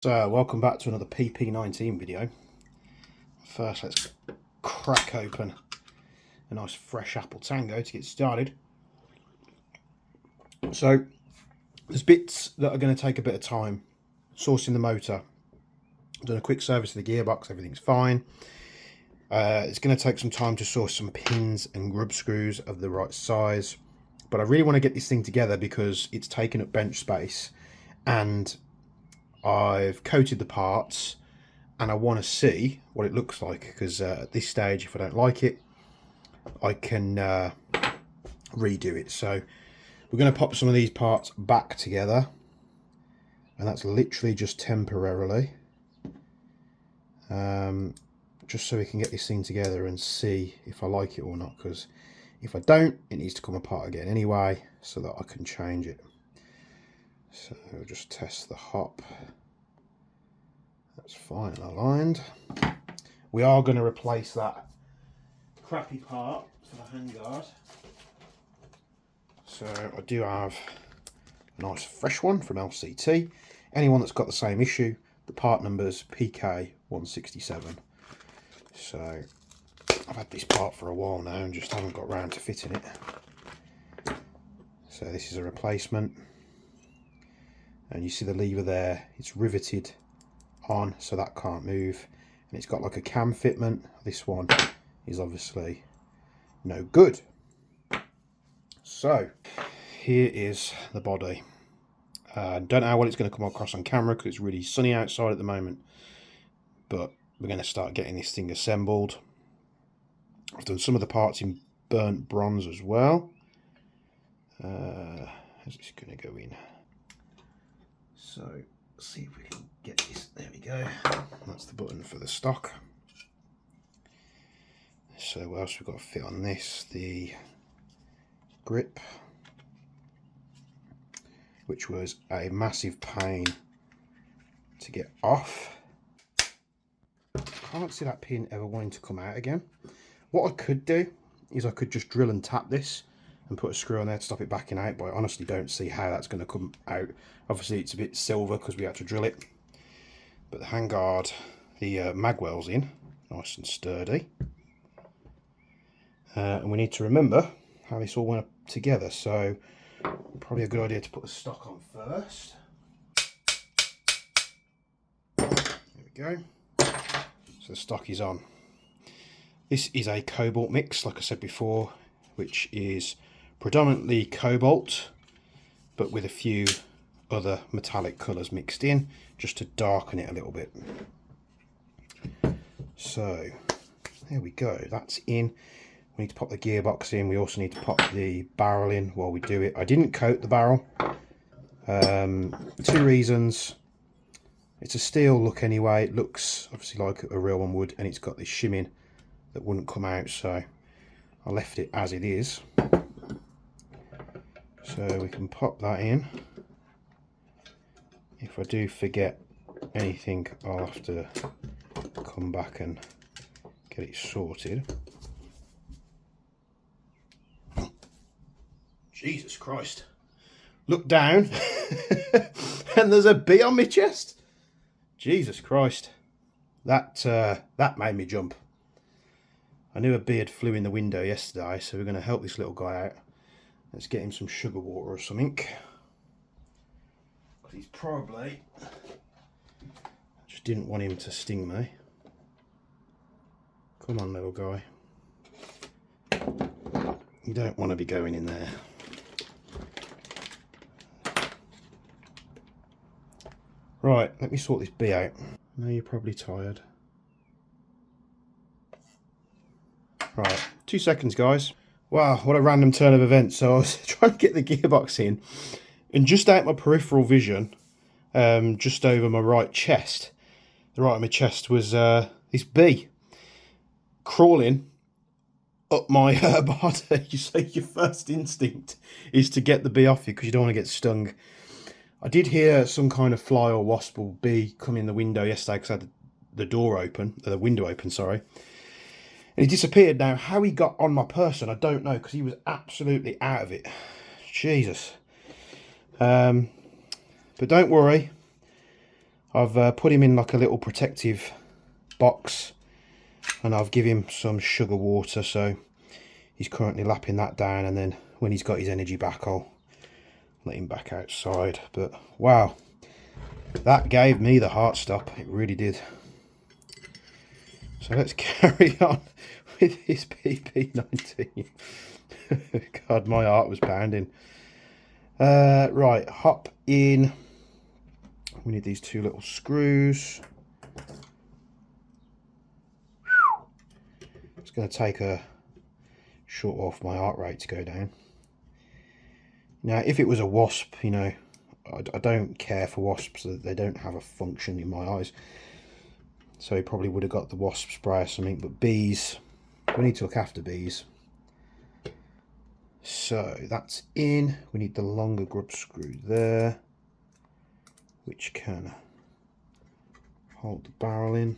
So welcome back to another PP19 video. First let's crack open a nice fresh apple tango to get started. So there's bits that are going to take a bit of time. Sourcing the motor, I've done a quick service of the gearbox, everything's fine. It's going to take some time to source some pins and grub screws of the right size, but I really want to get this thing together because it's taken up bench space and I've coated the parts and I want to see what it looks like, because at this stage, if I don't like it, I can redo it. So we're going to pop some of these parts back together, and that's literally just temporarily, just so we can get this thing together and see if I like it or not, because if I don't, it needs to come apart again anyway so that I can change it. So we'll just test the hop. That's fine, aligned. We are going to replace that crappy part for the handguard. So I do have a nice fresh one from LCT. Anyone that's got the same issue, the part number's PP19. So I've had this part for a while now and just haven't got round to fitting it. So this is a replacement. And you see the lever there, it's riveted on, so that can't move, and it's got like a cam fitment. This one is obviously no good. So here is the body. Don't know what it's going to come across on camera because it's really sunny outside at the moment, but we're going to start getting this thing assembled. I've done some of the parts in burnt bronze as well. How's this going to go in? So let's see if we can get this. There we go. That's the button for the stock. So what else we've got to fit on this? The grip, which was a massive pain to get off. Can't see that pin ever wanting to come out again. What I could do is I could just drill and tap this and put a screw on there to stop it backing out, but I honestly don't see how that's going to come out. Obviously it's a bit silver because we had to drill it, but the handguard, the magwell's in, nice and sturdy. And we need to remember how this all went up together, so probably a good idea to put the stock on first. There we go. So the stock is on. This is a cobalt mix, like I said before, which is predominantly cobalt, but with a few other metallic colours mixed in, just to darken it a little bit. So there we go, that's in. We need to pop the gearbox in. We also need to pop the barrel in while we do it. I didn't coat the barrel. 2 reasons. It's a steel look anyway. It looks obviously like a real one would, and it's got this shimming that wouldn't come out, so I left it as it is. So we can pop that in. If I do forget anything, I'll have to come back and get it sorted. Jesus Christ. Look down and there's a bee on my chest. Jesus Christ. That made me jump. I knew a bee had flew in the window yesterday, so we're going to help this little guy out. Let's get him some sugar water or something. Because he's probably... just didn't want him to sting me. Come on, little guy. You don't want to be going in there. Right, let me sort this bee out. I know you're probably tired. Right, 2 seconds, guys. Wow, what a random turn of events. So I was trying to get the gearbox in, and just out my peripheral vision, just over my right chest, the right of my chest was this bee crawling up my body. So your first instinct is to get the bee off you because you don't want to get stung. I did hear some kind of fly or wasp or bee come in the window yesterday because I had the window open, sorry. And he disappeared. Now, how he got on my person, I don't know, because he was absolutely out of it. Jesus. But don't worry. I've put him in like a little protective box, and I've given him some sugar water, so he's currently lapping that down, and then when he's got his energy back, I'll let him back outside. But wow, that gave me the heart stop, it really did. So let's carry on with this PP19. God, my heart was pounding. Right, hop in. We need these two little screws. It's going to take a short while for my heart rate to go down. Now, if it was a wasp, you know, I don't care for wasps. They don't have a function in my eyes. So he probably would have got the wasp spray or something. But bees, we need to look after bees. So that's in. We need the longer grub screw there, which can hold the barrel in.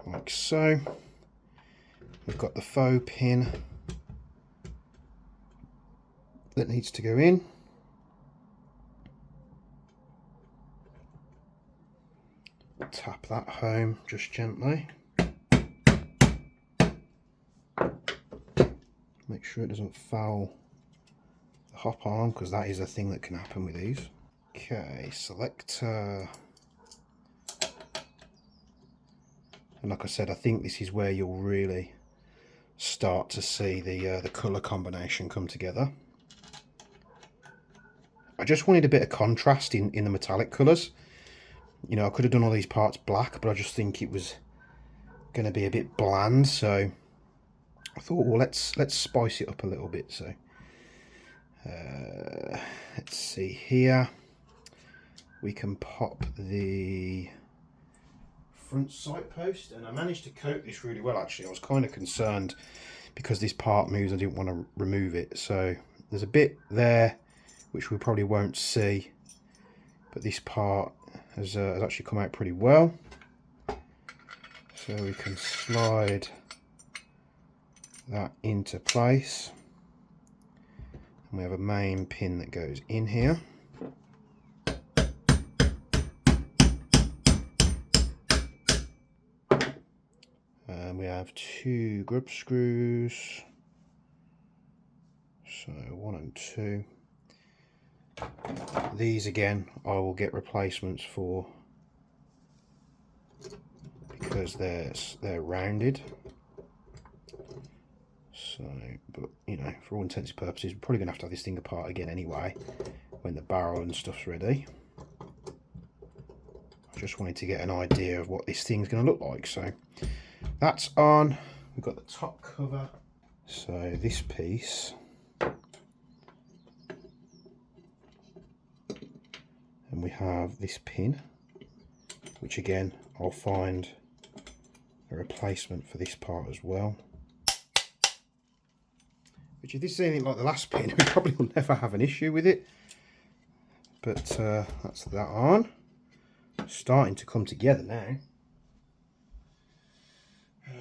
Like so. We've got the faux pin that needs to go in. Tap that home just gently. Make sure it doesn't foul the hop arm, because that is a thing that can happen with these. Okay, selector. And like I said, I think this is where you'll really start to see the colour combination come together. I just wanted a bit of contrast in the metallic colours. You know, I could have done all these parts black, but I just think it was going to be a bit bland, so I thought, well, let's spice it up a little bit. So let's see here. We can pop the front sight post, and I managed to coat this really well. Actually, I was kind of concerned because this part moves, I didn't want to remove it. So there's a bit there which we probably won't see, but this part has actually come out pretty well. So we can slide that into place, and we have a main pin that goes in here. And we have two grub screws, so 1 and 2. These again I will get replacements for, because they're rounded. So, but you know, for all intents and purposes, we're probably going to have to have this thing apart again anyway when the barrel and stuff's ready. I just wanted to get an idea of what this thing's going to look like. So that's on. We've got the top cover. So this piece, and we have this pin, which again I'll find a replacement for this part as well. Which, if this is anything like the last pin, we probably will never have an issue with it. But that's that on. Starting to come together now.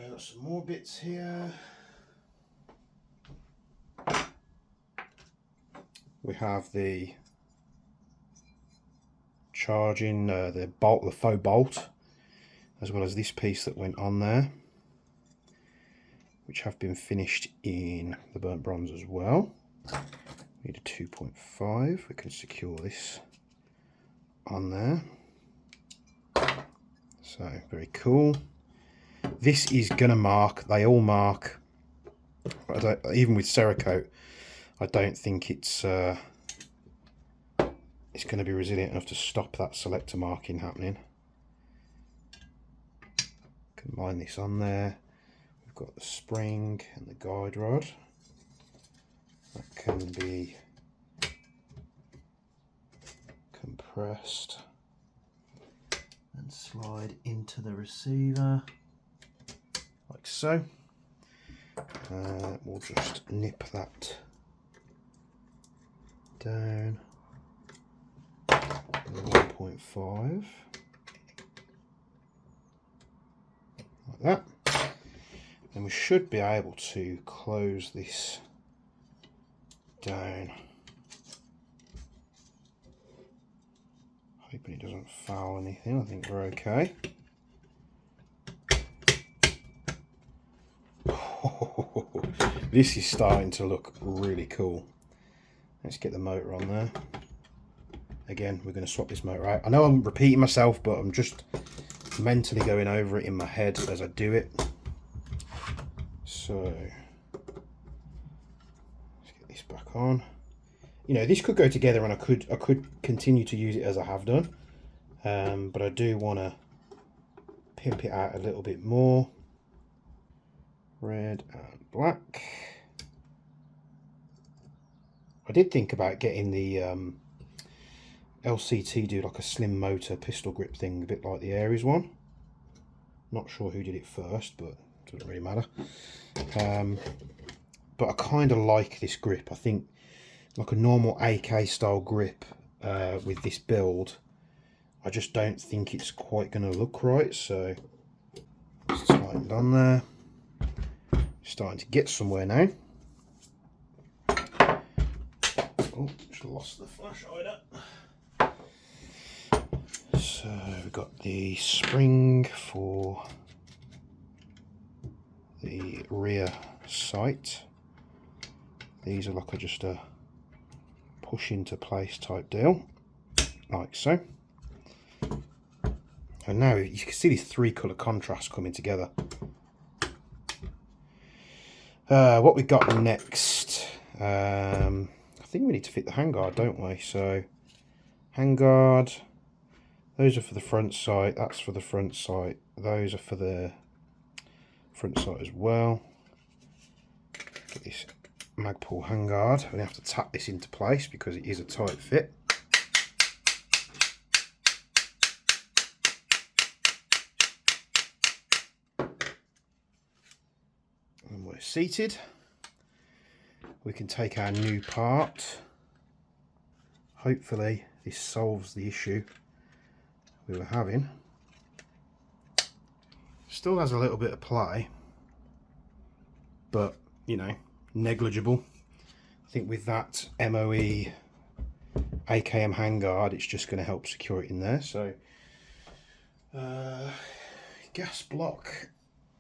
Got some more bits here. We have the charging, the faux bolt, as well as this piece that went on there, which have been finished in the burnt bronze as well. We need a 2.5. We can secure this on there. So very cool. This is gonna mark. They all mark. Even with Cerakote, I don't think it's going to be resilient enough to stop that selector marking happening. Can line this on there. We've got the spring and the guide rod. That can be compressed and slide into the receiver like so. We'll just nip that down 1.5 like that, And we should be able to close this down. Hoping it doesn't foul anything. I think we're okay. This is starting to look really cool. Let's get the motor on there. Again, we're going to swap this motor out. I know I'm repeating myself, but I'm just mentally going over it in my head as I do it. So let's get this back on. You know, this could go together, and I could continue to use it as I have done, but I do want to pimp it out a little bit more. Red and black. I did think about getting the LCT, do like a slim motor pistol grip thing, a bit like the Aries one. Not sure who did it first, but it doesn't really matter. But I kind of like this grip. I think like a normal AK style grip with this build, I just don't think it's quite going to look right. So it's tightened on there. Starting to get somewhere now. Oh, just lost the flash hider. So we've got the spring for the rear sight. These are like just a push into place type deal, like so. And now you can see these 3 colour contrasts coming together. What we got next? I think we need to fit the handguard, don't we? So handguard, those are for the front sight, that's for the front sight, those are for the front sight as well. Get this Magpul handguard. We're going to have to tap this into place because it is a tight fit. And we're seated. We can take our new part. Hopefully this solves the issue we were having. Still has a little bit of play, but you know, negligible. I think with that MOE AKM handguard, it's just going to help secure it in there. So gas block,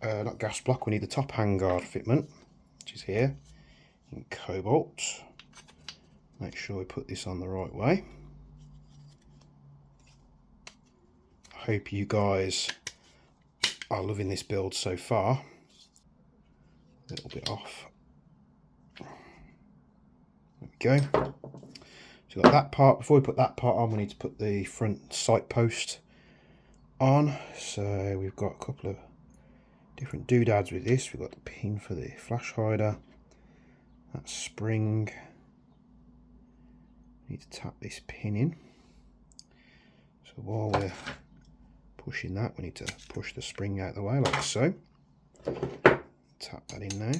not gas block, we need the top handguard fitment, which is here in cobalt. Make sure we put this on the right way. I hope you guys are loving this build so far. A little bit off. There we go. So we've got that part. Before we put that part on, we need to put the front sight post on. So we've got a couple of different doodads with this. We've got the pin for the flash hider. That spring. Need to tap this pin in. So while we're pushing that, we need to push the spring out of the way like so. Tap that in now.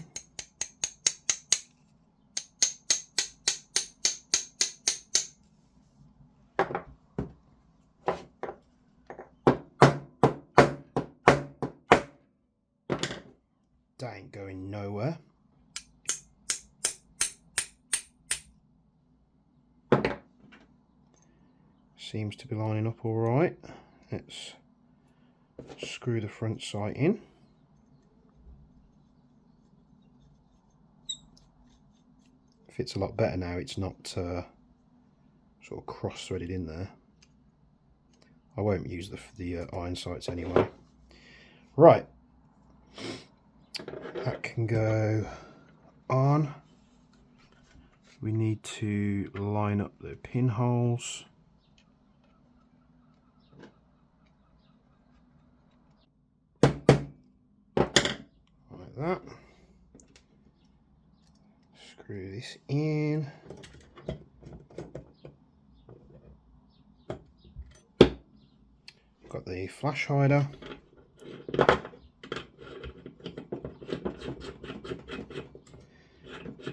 That ain't going nowhere. Seems to be lining up all right. Let's screw the front sight in. Fits a lot better now. It's not sort of cross-threaded in there. I won't use the iron sights anyway. Right, that can go on. We need to line up the pinholes. Like that. Screw this in. Got the flash hider.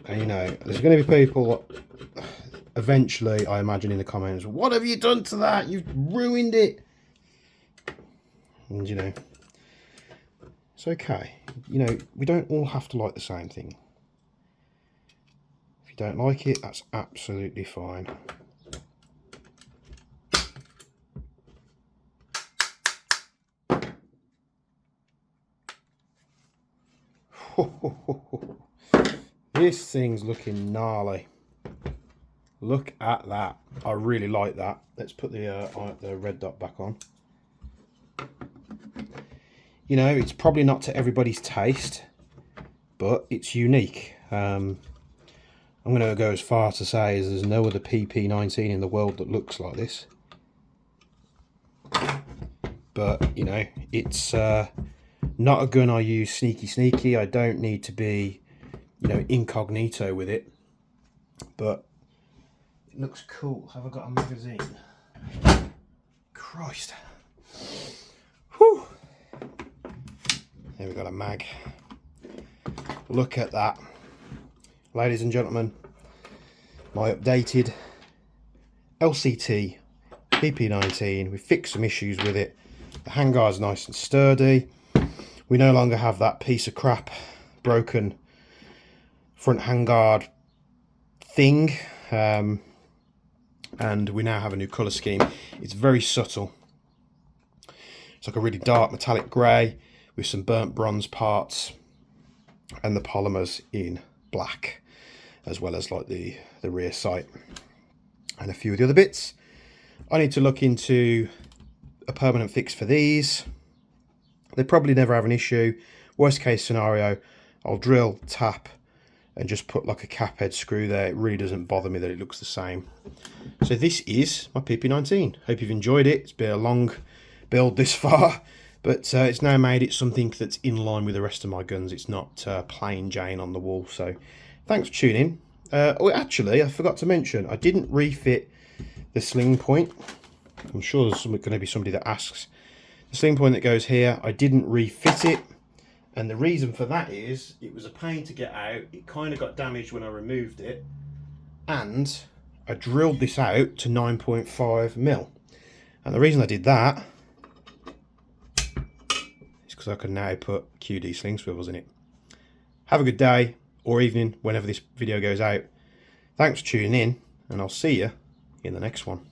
And you know, there's going to be people eventually, I imagine, in the comments, what have you done to that? You've ruined it. And you know, It's okay. You know, we don't all have to like the same thing. If you don't like it, that's absolutely fine. This thing's looking gnarly. Look at that. I really like that. Let's put the red dot back on. You know, it's probably not to everybody's taste, but it's unique. I'm going to go as far to say as there's no other PP19 in the world that looks like this. But, you know, it's not a gun I use sneaky. I don't need to be, you know, incognito with it. But it looks cool. Have I got a magazine? Christ. Whew. There we got a mag. Look at that. Ladies and gentlemen, my updated LCT PP19. We fixed some issues with it. The handguard's nice and sturdy. We no longer have that piece of crap broken front handguard thing, and we now have a new colour scheme. It's very subtle. It's like a really dark metallic grey with some burnt bronze parts, and the polymers in black, as well as like the rear sight and a few of the other bits. I need to look into a permanent fix for these. They probably never have an issue. Worst case scenario, I'll drill, tap, and just put like a cap head screw there. It really doesn't bother me that it looks the same. So this is my PP19. Hope you've enjoyed it. It's been a long build this far, but it's now made it something that's in line with the rest of my guns. It's not plain Jane on the wall. So thanks for tuning in. Oh, actually, I forgot to mention, I didn't refit the sling point. I'm sure there's going to be somebody that asks. The sling point that goes here, I didn't refit it. And the reason for that is, it was a pain to get out. It kind of got damaged when I removed it. And I drilled this out to 9.5mm. And the reason I did that is because I can now put QD sling swivels in it. Have a good day or evening whenever this video goes out. Thanks for tuning in, and I'll see you in the next one.